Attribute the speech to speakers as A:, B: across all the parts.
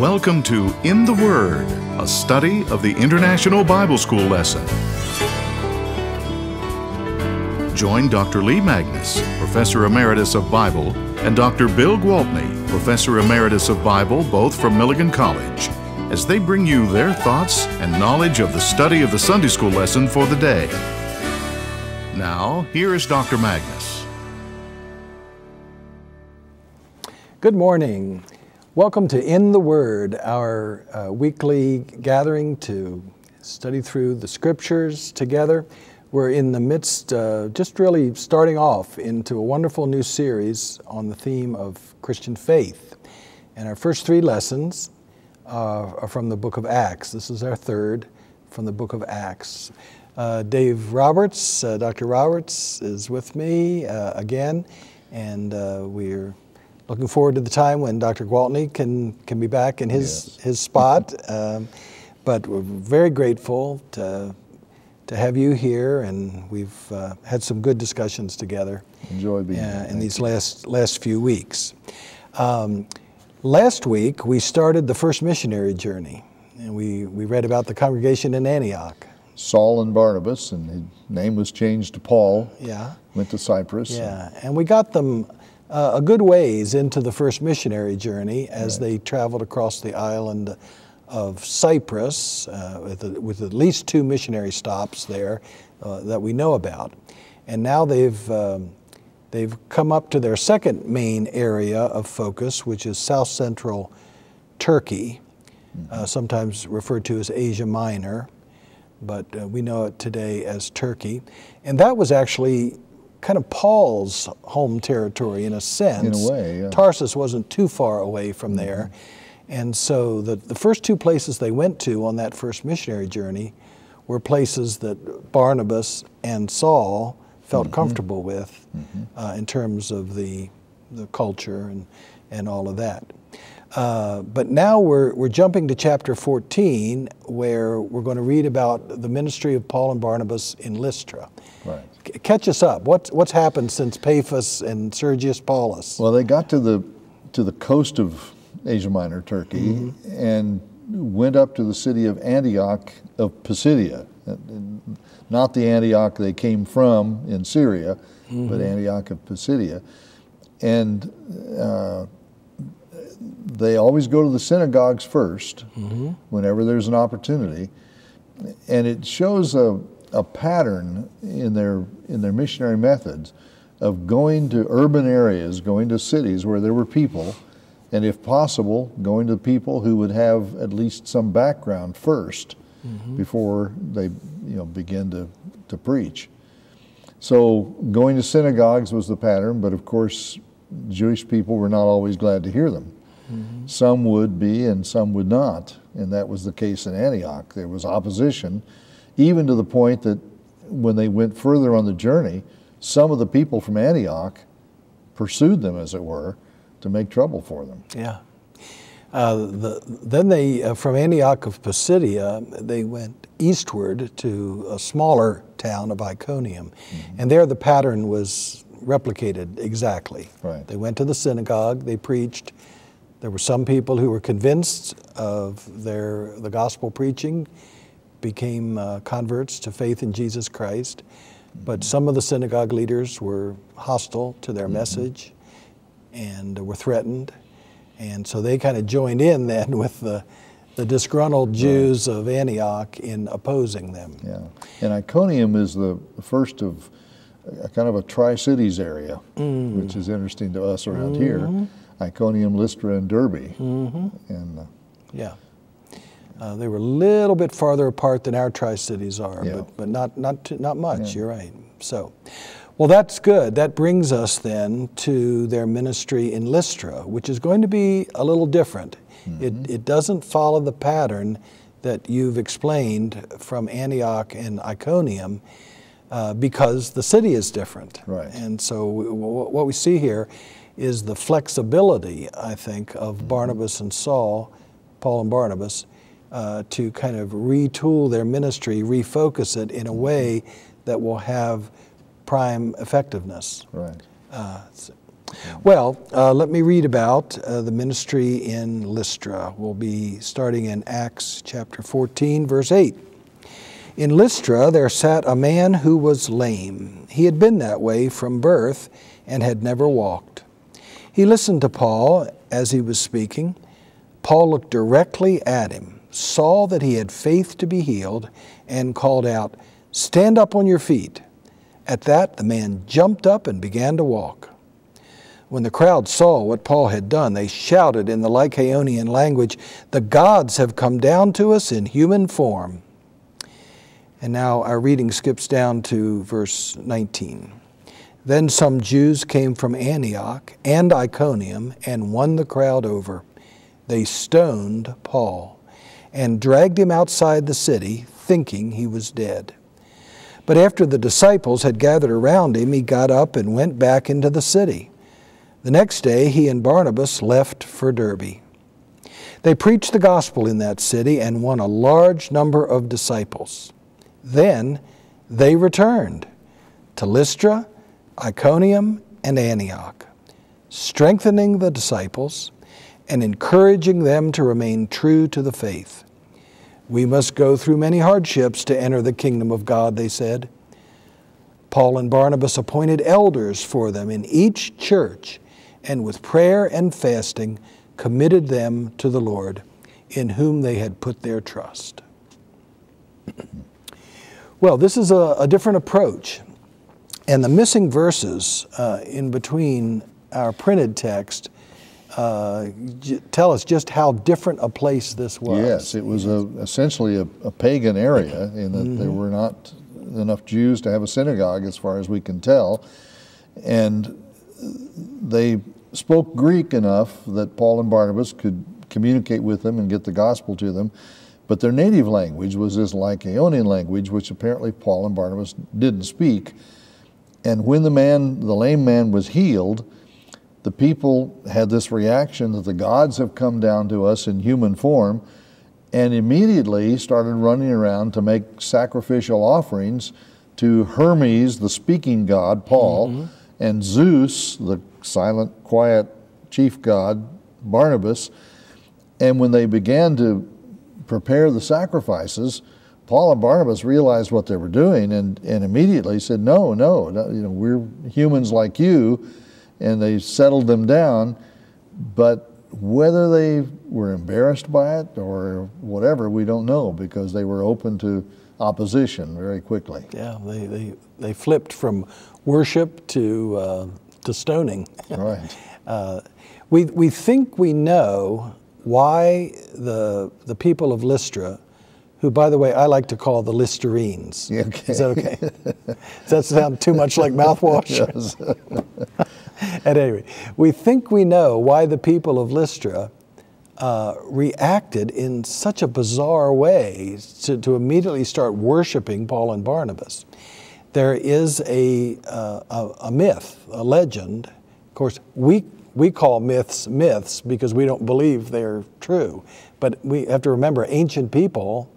A: Welcome to In the Word, a study of the International Bible School lesson. Join Dr. Lee Magnus, Professor Emeritus of Bible, and Dr. Bill Gwaltney, Professor Emeritus of Bible, both from Milligan College, as they bring you their thoughts and knowledge of the study of the Sunday School lesson for the day. Now, here is Dr. Magnus.
B: Good morning. Welcome to In the Word, our weekly gathering to study through the Scriptures together. We're in the midst, just really starting off into a wonderful new series on the theme of Christian faith. And our first three lessons are from the book of Acts. This is our third from the book of Acts. Dave Roberts, Dr. Roberts is with me again, and we're looking forward to the time when Dr. Gwaltney can be back in his spot. But we're very grateful to have you here, and we've had some good discussions together.
C: Enjoy being here
B: in these last few weeks. Last week we started the first missionary journey, and we read about the congregation in Antioch.
C: Saul and Barnabas, and his name was changed to Paul.
B: Yeah.
C: Went to Cyprus.
B: Yeah, and we got them a good ways into the first missionary journey as they traveled across the island of Cyprus with at least two missionary stops there that we know about. And now they've come up to their second main area of focus, which is south central Turkey, sometimes referred to as Asia Minor, but we know it today as Turkey. And that was actually kind of Paul's home territory in a sense.
C: In a way, yeah.
B: Tarsus wasn't too far away from there. And so the first two places they went to on that first missionary journey were places that Barnabas and Saul felt comfortable with in terms of the culture and all of that. But now we're jumping to chapter 14, where we're going to read about the ministry of Paul and Barnabas in Lystra.
C: Right.
B: Catch us up. What's happened since Paphos and Sergius Paulus?
C: Well, they got to the coast of Asia Minor, Turkey, and went up to the city of Antioch of Pisidia. Not the Antioch they came from in Syria, but Antioch of Pisidia. And they always go to the synagogues first, whenever there's an opportunity. And it shows a pattern in their missionary methods of going to urban areas, going to cities where there were people, and if possible, going to people who would have at least some background first before they begin to preach. So going to synagogues was the pattern, but of course Jewish people were not always glad to hear them. Some would be and some would not, and that was the case in Antioch. There was opposition, even to the point that when they went further on the journey, some of the people from Antioch pursued them, as it were, to make trouble for them.
B: Yeah. Then they, from Antioch of Pisidia, they went eastward to a smaller town of Iconium. And there the pattern was replicated exactly.
C: Right.
B: They went to the synagogue, they preached. There were some people who were convinced of the gospel preaching, became converts to faith in Jesus Christ. But some of the synagogue leaders were hostile to their message and were threatened. And so they kind of joined in then with the disgruntled Jews of Antioch in opposing them.
C: Yeah, and Iconium is the first of kind of a Tri-Cities area, which is interesting to us around here. Iconium, Lystra, and Derbe. And
B: yeah. They were a little bit farther apart than our Tri-Cities are, but not much, you're right. So, well, that's good. That brings us then to their ministry in Lystra, which is going to be a little different. It doesn't follow the pattern that you've explained from Antioch and Iconium because the city is different.
C: Right.
B: And so what we see here is the flexibility, I think, of Barnabas and Saul, Paul and Barnabas, to kind of retool their ministry, refocus it in a way that will have prime effectiveness.
C: right.
B: Well, let me read about the ministry in Lystra. We'll be starting in Acts chapter 14, verse 8. In Lystra there sat a man who was lame. He had been that way from birth and had never walked. He listened to Paul as he was speaking. Paul looked directly at him, saw that he had faith to be healed, and called out, "Stand up on your feet." At that, the man jumped up and began to walk. When the crowd saw what Paul had done, they shouted in the Lycaonian language, "The gods have come down to us in human form." And now our reading skips down to verse 19. Then some Jews came from Antioch and Iconium and won the crowd over. They stoned Paul and dragged him outside the city, thinking he was dead. But after the disciples had gathered around him, he got up and went back into the city. The next day he and Barnabas left for Derbe. They preached the gospel in that city and won a large number of disciples. Then they returned to Lystra, Iconium, and Antioch, strengthening the disciples and encouraging them to remain true to the faith. "We must go through many hardships to enter the kingdom of God," they said. Paul and Barnabas appointed elders for them in each church, and with prayer and fasting committed them to the Lord, in whom they had put their trust. Well, this is a different approach. And the missing verses in between our printed text tell us just how different a place this was.
C: Yes, it was essentially a pagan area in that there were not enough Jews to have a synagogue as far as we can tell. And they spoke Greek enough that Paul and Barnabas could communicate with them and get the gospel to them. But their native language was this Lycaonian language, which apparently Paul and Barnabas didn't speak. And when the lame man was healed, the people had this reaction that the gods have come down to us in human form, and immediately started running around to make sacrificial offerings to Hermes, the speaking god, Paul, and Zeus, the silent, quiet chief god, Barnabas. And when they began to prepare the sacrifices, Paul and Barnabas realized what they were doing and immediately said, no, we're humans like you, and they settled them down. But whether they were embarrassed by it or whatever, we don't know, because they were open to opposition very quickly.
B: Yeah, they flipped from worship to stoning.
C: Right.
B: We think we know why the people of Lystra, who, by the way, I like to call the Listerines.
C: Yeah, okay.
B: Is that okay? Does that sound too much like mouthwash?
C: Yes.
B: At any rate, we think we know why the people of Lystra reacted in such a bizarre way to immediately start worshiping Paul and Barnabas. There is a myth, a legend. Of course, we call myths myths because we don't believe they're true. But we have to remember, ancient people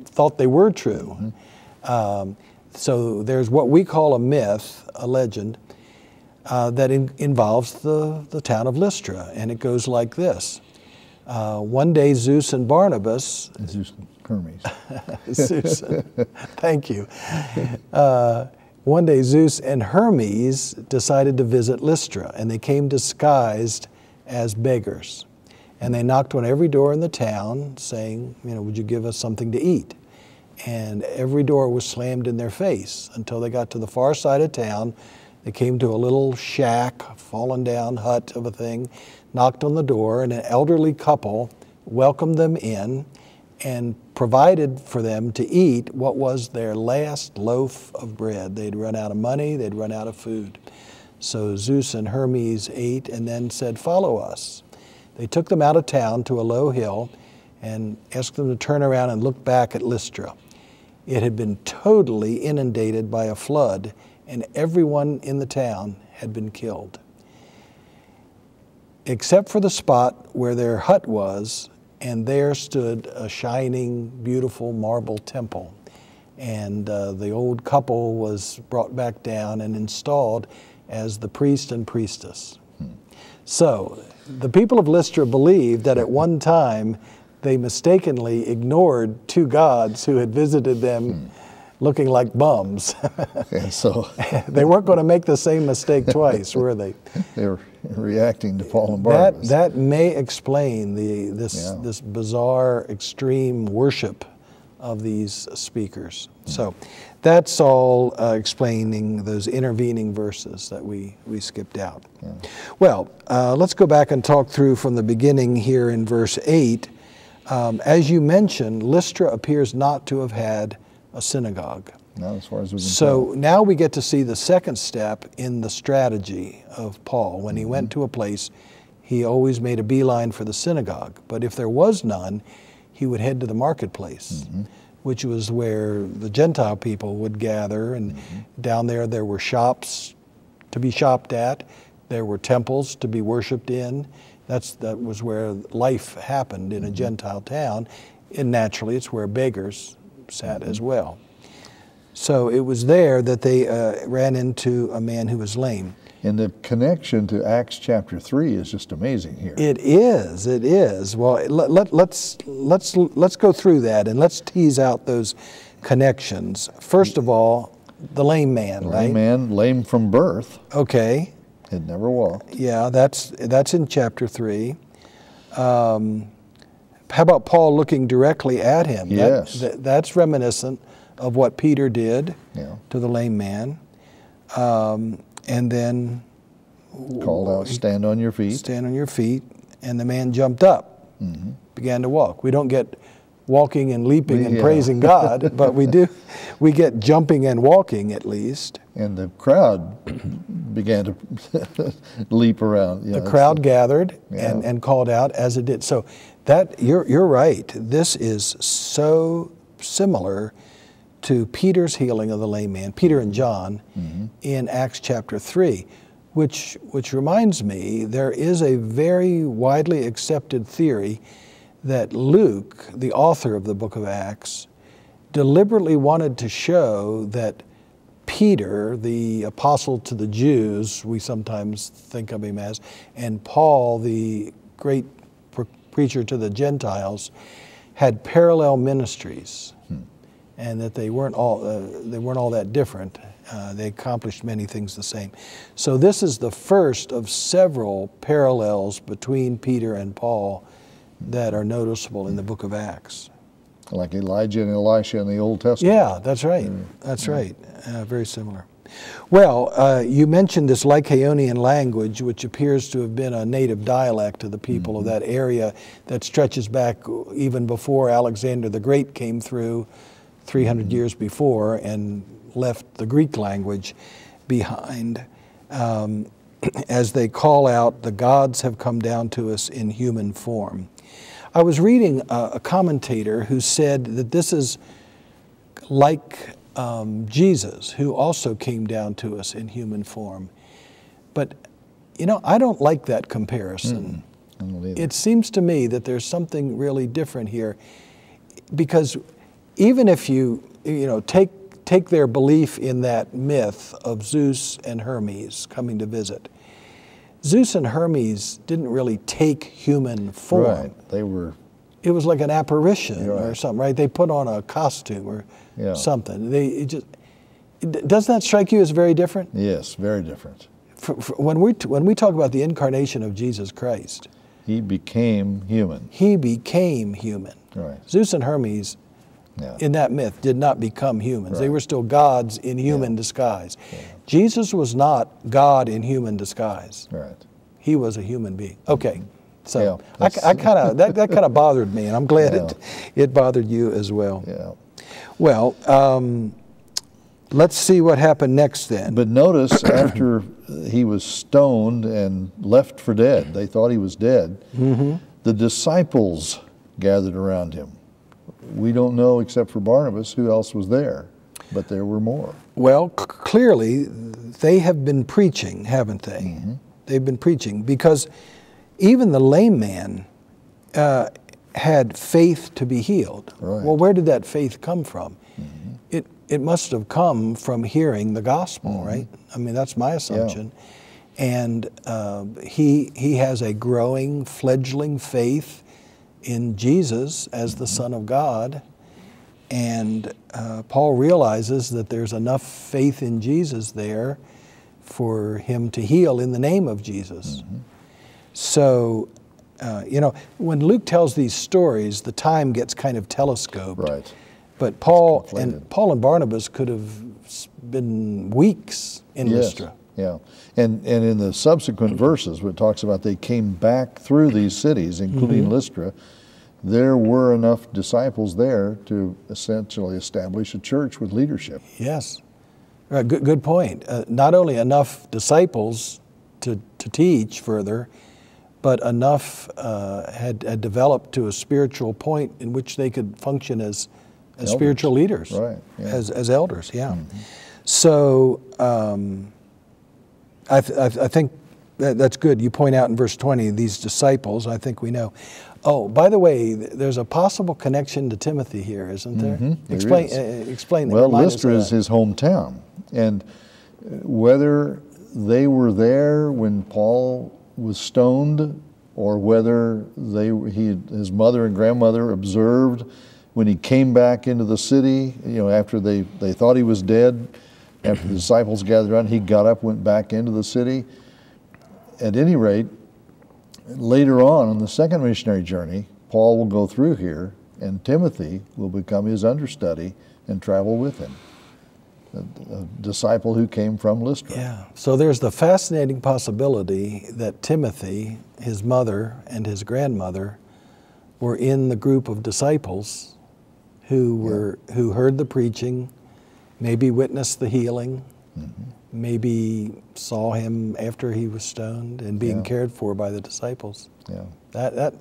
B: thought they were true. So there's what we call a myth, a legend, that involves the town of Lystra. And it goes like this. One day Zeus and Barnabas...
C: Zeus and Hermes.
B: Zeus, thank you. One day Zeus and Hermes decided to visit Lystra, and they came disguised as beggars. And they knocked on every door in the town saying, would you give us something to eat? And every door was slammed in their face until they got to the far side of town. They came to a little shack, fallen down hut of a thing, knocked on the door, and an elderly couple welcomed them in and provided for them to eat what was their last loaf of bread. They'd run out of money, they'd run out of food. So Zeus and Hermes ate and then said, "Follow us." They took them out of town to a low hill and asked them to turn around and look back at Lystra. It had been totally inundated by a flood, and everyone in the town had been killed. Except for the spot where their hut was, and there stood a shining, beautiful marble temple. And the old couple was brought back down and installed as the priest and priestess. So the people of Lystra believed that at one time they mistakenly ignored two gods who had visited them looking like bums.
C: And so
B: They weren't going to make the same mistake twice, were they?
C: they were reacting to Paul and Barnabas.
B: That may explain this bizarre, extreme worship of these speakers. So that's all explaining those intervening verses that we skipped out. Well, let's go back and talk through from the beginning here in verse 8. As you mentioned, Lystra appears not to have had a synagogue.
C: Not as far as we can
B: So
C: tell.
B: now we get to see the second step in the strategy of Paul. When he went to a place, he always made a beeline for the synagogue. But if there was none, he would head to the marketplace, which was where the Gentile people would gather. And down there were shops to be shopped at. There were temples to be worshiped in. That was where life happened in a Gentile town. And naturally, it's where beggars sat as well. So it was there that they ran into a man who was lame.
C: And the connection to Acts chapter 3 is just amazing here.
B: It is. Well, let's go through that and let's tease out those connections. First of all, the lame man, right?
C: Lame man, lame from birth,
B: Okay.
C: had never walked.
B: Yeah, that's in chapter 3. How about Paul looking directly at him?
C: Yes.
B: That's reminiscent of what Peter did to the lame man. And then
C: Called out, stand on your feet.
B: stand on your feet, and the man jumped up, began to walk. We don't get walking and leaping and praising God, but we get jumping and walking at least.
C: And the crowd began to leap around.
B: The crowd gathered and called out as it did. So that you're right. This is so similar to Peter's healing of the lame man, Peter and John, in Acts chapter 3, which reminds me there is a very widely accepted theory that Luke, the author of the book of Acts, deliberately wanted to show that Peter, the apostle to the Jews, we sometimes think of him as, and Paul, the great preacher to the Gentiles, had parallel ministries, and that they weren't all that different. They accomplished many things the same. So this is the first of several parallels between Peter and Paul that are noticeable in the book of Acts.
C: Like Elijah and Elisha in the Old Testament.
B: Yeah, that's right. That's right. Very similar. Well, you mentioned this Lycaonian language, which appears to have been a native dialect of the people of that area that stretches back even before Alexander the Great came through 300 years before and left the Greek language behind. As they call out, the gods have come down to us in human form. I was reading a commentator who said that this is like Jesus, who also came down to us in human form. But, you know, I don't like that comparison. It seems to me that there's something really different here, because even if you take their belief in that myth of Zeus and Hermes coming to visit, Zeus and Hermes didn't really take human form.
C: Right. They were.
B: It was like an apparition or something, right? They put on a costume or something. Doesn't that strike you as very different?
C: Yes, very different.
B: When we talk about the incarnation of Jesus Christ,
C: He became human.
B: He became human.
C: Right.
B: Zeus and Hermes, in that myth, did not become humans. They were still gods in human disguise. Jesus was not God in human disguise.
C: Right.
B: He was a human being. Okay. So that kind of bothered me, and I'm glad it bothered you as well.
C: Yeah.
B: Well, let's see what happened next then.
C: But notice after he was stoned and left for dead, they thought he was dead, the disciples gathered around him. We don't know, except for Barnabas, who else was there, but there were more.
B: Well, clearly they have been preaching, haven't they? They've been preaching, because even the lame man had faith to be healed.
C: Right.
B: Well, where did that faith come from? It must have come from hearing the gospel, right? I mean, that's my assumption. And he has a growing, fledgling faith in Jesus as the Son of God. And Paul realizes that there's enough faith in Jesus there for him to heal in the name of Jesus. So, when Luke tells these stories, the time gets kind of telescoped.
C: Right.
B: But Paul and Barnabas could have been weeks in Lystra.
C: Yeah, and in the subsequent verses, where it talks about they came back through these cities, including Lystra, there were enough disciples there to essentially establish a church with leadership.
B: Yes, good point. Not only enough disciples to teach further, but enough had developed to a spiritual point in which they could function as spiritual leaders,
C: right? Yeah.
B: As elders. Yeah. So I think that's good. You point out in verse 20 these disciples. I think we know. Oh, by the way, there's a possible connection to Timothy here, isn't there?
C: Explain that. Well, Lystra is his hometown, and whether they were there when Paul was stoned, or whether his mother and grandmother observed when he came back into the city, after they thought he was dead, after the disciples gathered around, he got up, went back into the city. At any rate, later on the second missionary journey, Paul will go through here, and Timothy will become his understudy and travel with him, a disciple who came from Lystra.
B: Yeah. So there's the fascinating possibility that Timothy, his mother, and his grandmother were in the group of disciples who heard the preaching, maybe witnessed the healing, maybe saw him after he was stoned and being cared for by the disciples.
C: Yeah.
B: That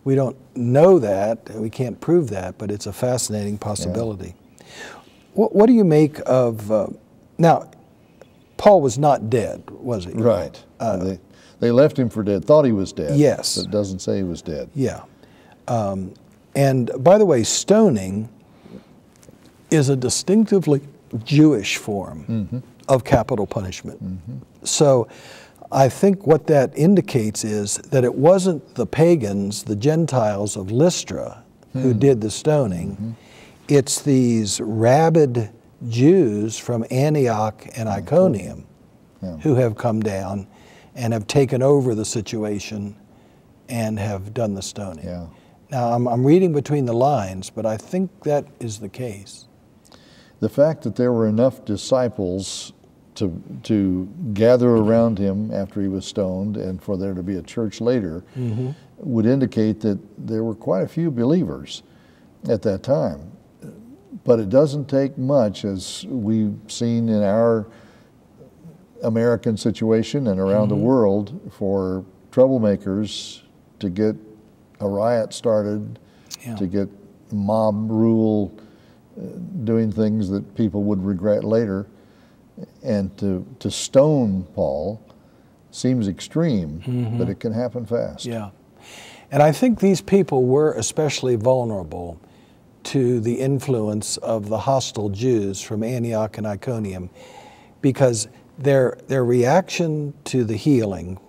B: we don't know that, we can't prove that, but it's a fascinating possibility. What do you make of, now, Paul was not dead, was he?
C: Right. They left him for dead, thought he was dead.
B: Yes.
C: But it doesn't say he was dead.
B: Yeah. And by the way, stoning is a distinctively Jewish form of capital punishment. So I think what that indicates is that it wasn't the pagans, the Gentiles of Lystra, who did the stoning. It's these rabid Jews from Antioch and Iconium who have come down and have taken over the situation and have done the stoning.
C: Yeah.
B: Now, I'm reading between the lines, but I think that is the case.
C: The fact that there were enough disciples to gather around him after he was stoned and for there to be a church later would indicate that there were quite a few believers at that time. But it doesn't take much, as we've seen in our American situation and around the world, for troublemakers to get a riot started, to get mob rule, doing things that people would regret later. And to stone Paul seems extreme, but it can happen fast.
B: Yeah. And I think these people were especially vulnerable to the influence of the hostile Jews from Antioch and Iconium, because their reaction to the healing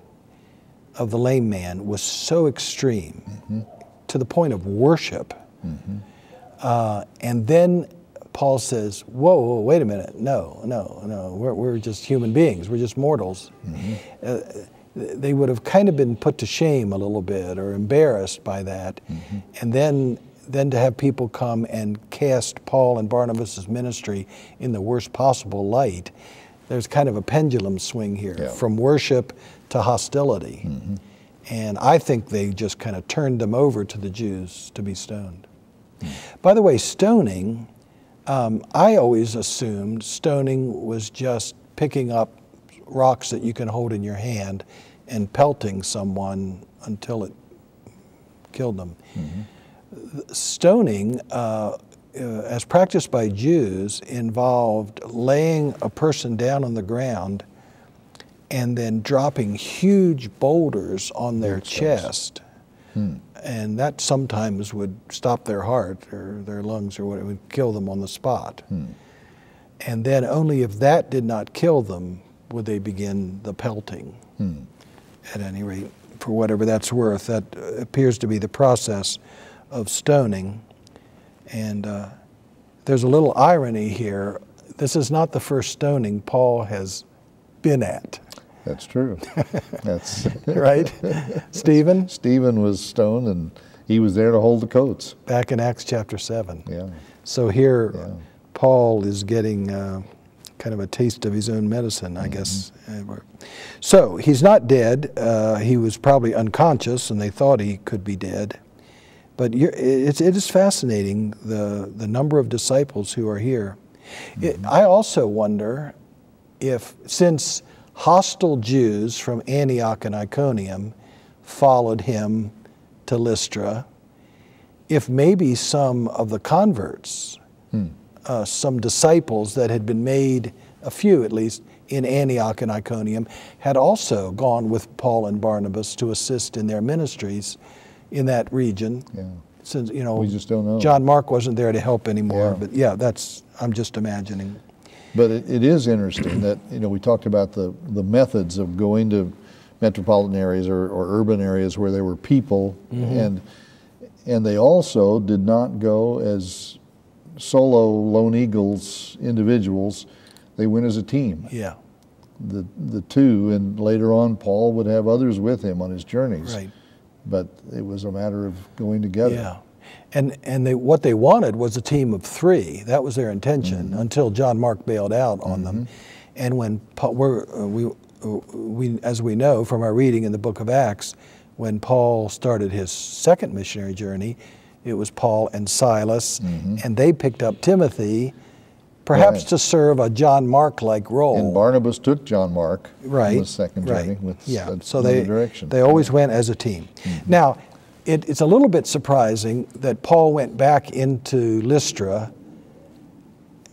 B: of the lame man was so extreme, to the point of worship. And then Paul says, whoa, wait a minute, no, we're just human beings, we're just mortals. They would have kind of been put to shame a little bit or embarrassed by that. And then to have people come and cast Paul and Barnabas' ministry in the worst possible light, there's kind of a pendulum swing here from worship to hostility. And I think they just kind of turned them over to the Jews to be stoned. By the way, stoning, I always assumed stoning was just picking up rocks that you can hold in your hand and pelting someone until it killed them. Stoning, as practiced by Jews, involved laying a person down on the ground and then dropping huge boulders on their chest. And that sometimes would stop their heart or their lungs or what, it would kill them on the spot. And then only if that did not kill them would they begin the pelting. At any rate, for whatever that's worth, that appears to be the process of stoning. And there's a little irony here. This is not the first stoning Paul has been at.
C: That's true. That's
B: right? Stephen?
C: Stephen was stoned, and he was there to hold the coats.
B: Back in Acts chapter 7.
C: Yeah.
B: So here, Paul is getting kind of a taste of his own medicine, I guess. So he's not dead. He was probably unconscious, and they thought he could be dead. But it is fascinating, the number of disciples who are here. I also wonder if, since hostile Jews from Antioch and Iconium followed him to Lystra, if maybe some of the converts, some disciples that had been made, a few at least, in Antioch and Iconium, had also gone with Paul and Barnabas to assist in their ministries in that region.
C: Yeah.
B: Since,
C: We just don't know.
B: John Mark wasn't there to help anymore,
C: Yeah.
B: but I'm just imagining.
C: But it is interesting that, we talked about the methods of going to metropolitan areas or urban areas where there were people, and they also did not go as solo lone eagles individuals. They went as a team.
B: Yeah.
C: The two, and later on Paul would have others with him on his journeys.
B: Right.
C: But it was a matter of going together.
B: Yeah. And what they wanted was a team of 3. That was their intention until John Mark bailed out on them. And when as we know from our reading in the book of Acts, when Paul started his second missionary journey, it was Paul and Silas, and they picked up Timothy, perhaps to serve a John Mark-like role.
C: And Barnabas took John Mark on the second journey with
B: so
C: another direction.
B: They always went as a team. Now, it's a little bit surprising that Paul went back into Lystra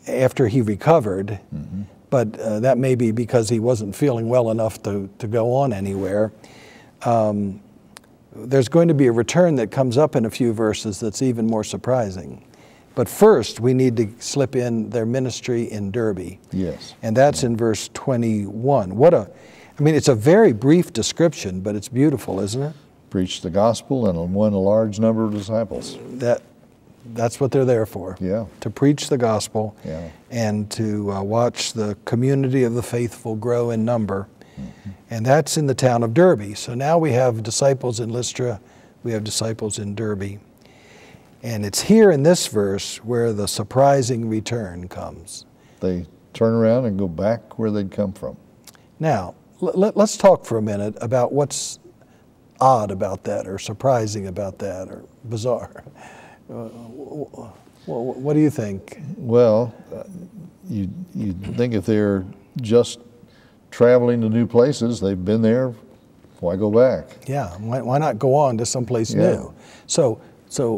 B: after he recovered, but that may be because he wasn't feeling well enough to go on anywhere. There's going to be a return that comes up in a few verses that's even more surprising. But first, we need to slip in their ministry in Derbe.
C: Yes.
B: And that's in verse 21. It's a very brief description, but it's beautiful, isn't it?
C: Preach the gospel and won a large number of disciples.
B: That's what they're there for.
C: Yeah.
B: To preach the gospel and to watch the community of the faithful grow in number. And that's in the town of Derbe. So now we have disciples in Lystra, we have disciples in Derbe. And it's here in this verse where the surprising return comes.
C: They turn around and go back where they'd come from. Now,
B: let's talk for a minute about what's odd about that, or surprising about that, or bizarre. What do you think?
C: Well, you think if they're just traveling to new places, they've been there, why go back?
B: Yeah, why not go on to someplace new? So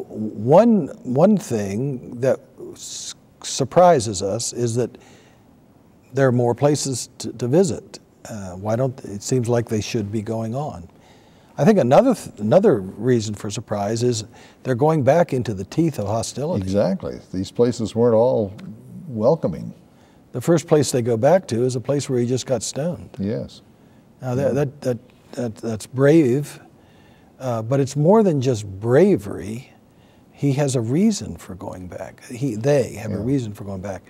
B: one thing that surprises us is that there are more places to visit. It seems like they should be going on. I think another reason for surprise is they're going back into the teeth of hostility.
C: Exactly. These places weren't all welcoming.
B: The first place they go back to is a place where he just got stoned.
C: Yes.
B: Now that's brave, but it's more than just bravery. He has a reason for going back. They have a reason for going back.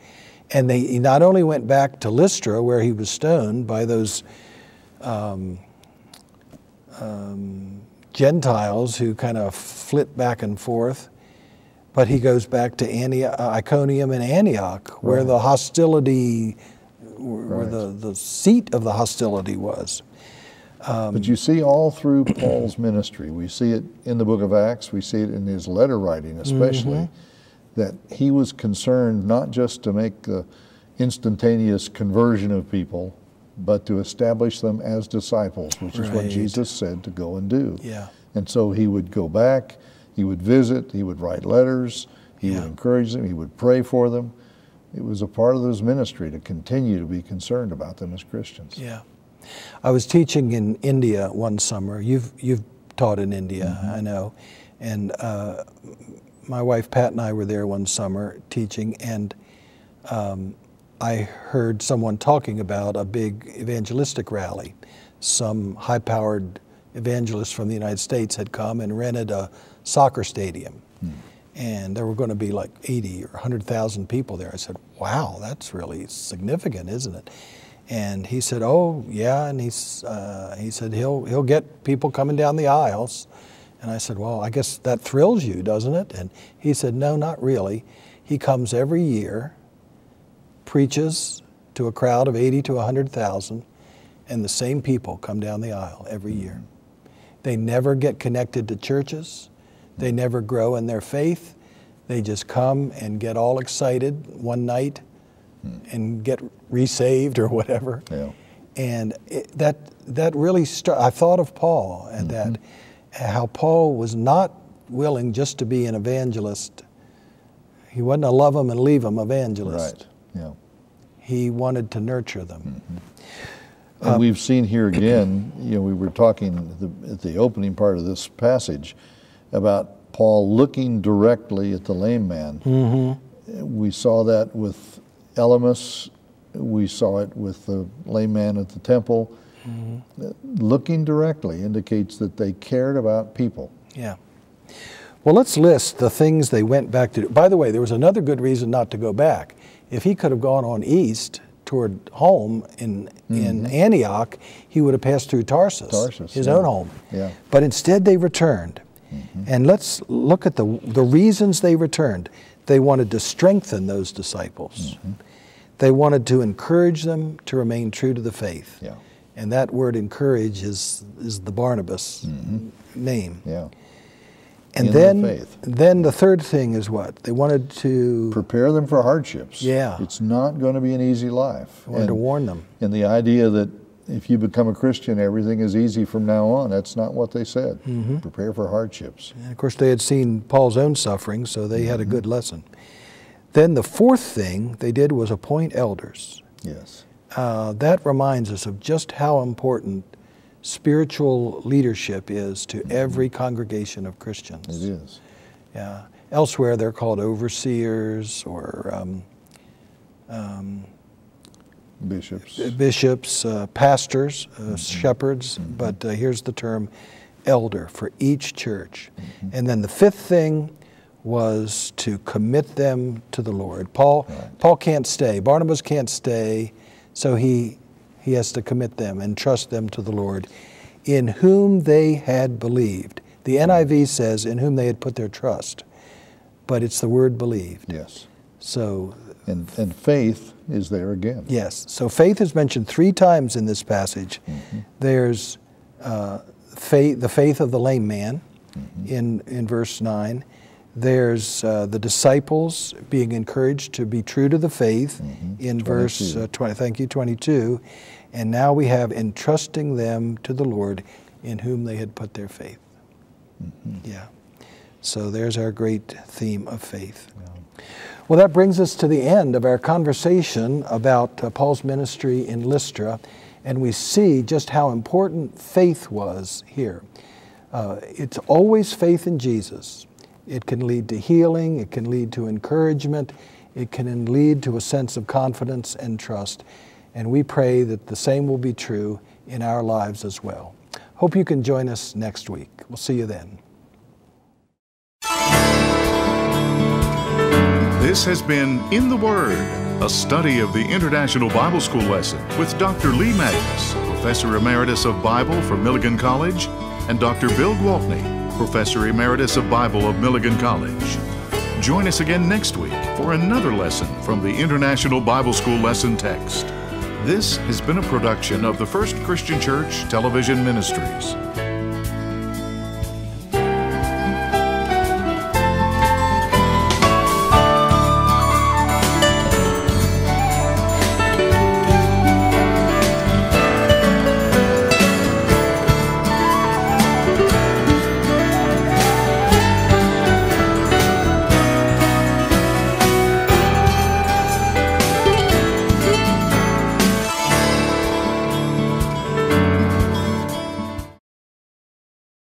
B: And he not only went back to Lystra, where he was stoned by those Gentiles who kind of flit back and forth, but he goes back to Iconium and Antioch, where the hostility, where the seat of the hostility was.
C: But you see all through Paul's ministry, we see it in the book of Acts, we see it in his letter writing especially, that he was concerned not just to make the instantaneous conversion of people, but to establish them as disciples, which is what Jesus said to go and do.
B: Yeah.
C: And so he would go back, he would visit, he would write letters, he would encourage them, he would pray for them. It was a part of his ministry to continue to be concerned about them as Christians.
B: Yeah. I was teaching in India one summer. You've taught in India, I know. And my wife Pat and I were there one summer teaching, and I heard someone talking about a big evangelistic rally. Some high-powered evangelists from the United States had come and rented a soccer stadium. And there were going to be like 80 or 100,000 people there. I said, wow, that's really significant, isn't it? And he said, oh, yeah, and he said he'll get people coming down the aisles. And I said, well, I guess that thrills you, doesn't it? And he said, no, not really. He comes every year, preaches to a crowd of 80 to 100,000, and the same people come down the aisle every year. They never get connected to churches. They never grow in their faith. They just come and get all excited one night and get resaved or whatever.
C: Yeah.
B: And that really I thought of Paul and that, how Paul was not willing just to be an evangelist. He wasn't a love them and leave them evangelist.
C: Right. Yeah.
B: He wanted to nurture them.
C: And we've seen here again, we were talking at the opening part of this passage about Paul looking directly at the lame man. We saw that with Elymas. We saw it with the lame man at the temple. Looking directly indicates that they cared about people.
B: Yeah. Well, let's list the things they went back to do. By the way, there was another good reason not to go back. If he could have gone on east toward home in Antioch, he would have passed through Tarsus, his own home.
C: Yeah.
B: But instead they returned. And let's look at the reasons they returned. They wanted to strengthen those disciples. They wanted to encourage them to remain true to the faith.
C: Yeah.
B: And that word encourage is the Barnabas name.
C: Yeah.
B: And then the third thing is what? They wanted to
C: prepare them for hardships.
B: Yeah.
C: It's not going to be an easy life.
B: They wanted to warn them.
C: And the idea that if you become a Christian, everything is easy from now on, that's not what they said. Prepare for hardships.
B: And of course, they had seen Paul's own suffering, so they had a good lesson. Then the fourth thing they did was appoint elders.
C: Yes.
B: That reminds us of just how important spiritual leadership is to every congregation of Christians.
C: It is.
B: Yeah. Elsewhere, they're called overseers or bishops, pastors, shepherds, but here's the term elder for each church. And then the fifth thing was to commit them to the Lord. Paul can't stay. Barnabas can't stay, so he has to commit them and trust them to the Lord, in whom they had believed. The NIV says in whom they had put their trust, but it's the word believed.
C: Yes.
B: So,
C: and faith is there again.
B: Yes. So faith is mentioned 3 times in this passage. There's the faith of the lame man in verse 9. There's the disciples being encouraged to be true to the faith in
C: 22.
B: verse 22. And now we have entrusting them to the Lord in whom they had put their faith. Yeah. So there's our great theme of faith. Well, that brings us to the end of our conversation about Paul's ministry in Lystra, and we see just how important faith was here. It's always faith in Jesus. It can lead to healing, it can lead to encouragement, it can lead to a sense of confidence and trust, and we pray that the same will be true in our lives as well. Hope you can join us next week. We'll see you then.
A: This has been In the Word, a study of the International Bible School lesson with Dr. Lee Magnus, Professor Emeritus of Bible from Milligan College, and Dr. Bill Gwaltney, Professor Emeritus of Bible of Milligan College. Join us again next week for another lesson from the International Bible School lesson text. This has been a production of the First Christian Church Television Ministries.